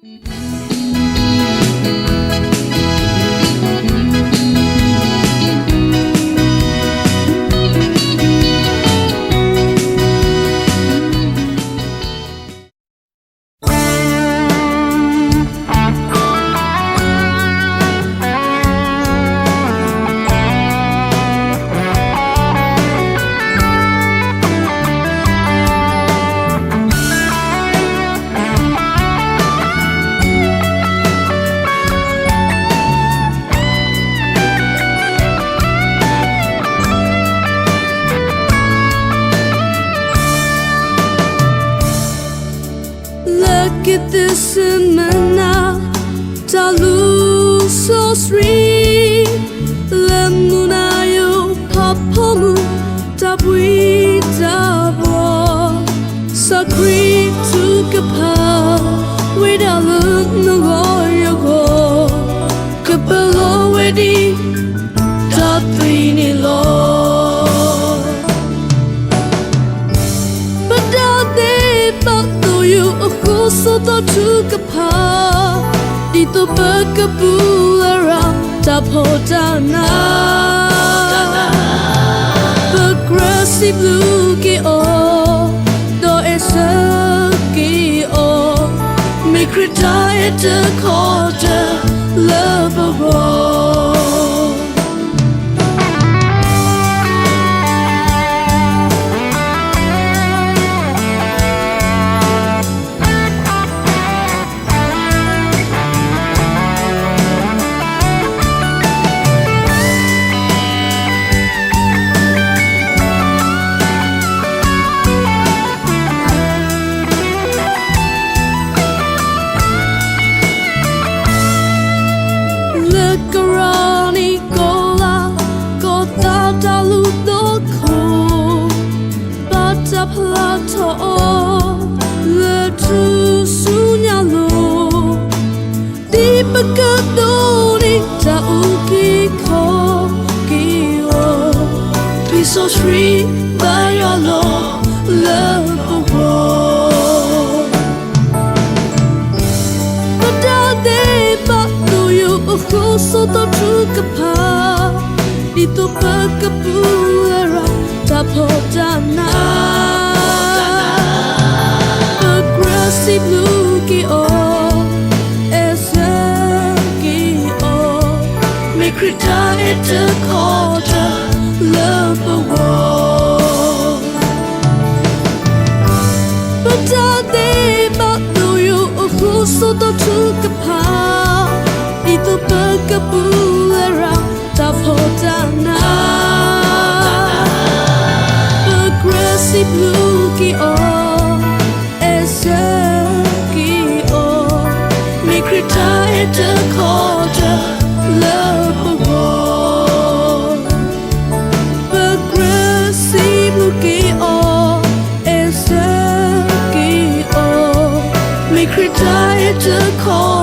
Look at this man now, Talu so sweet. Lemunayo papomu, tabui tabo. Sakri took a path without no go. Kapelo wedi, tatrini lo. So to took a path, ito pagkabulara tapodana. Progressive luki o, do esaki o, make retire to quarter love a roll. Plato le tu sunyalo di pagkadoni ta uki ko kiyo be so free by your love love world padade patu yo ko so to tukapa ito pagkapura tapodana. Luki o, esaki o, make retire to quarter love a war. But ade batu yo so to tukapa, ito pagkapulera tapodana. Progressive luki o. Retire to quarter love a war. Progressive luki o, esaki o, make retire to quarter.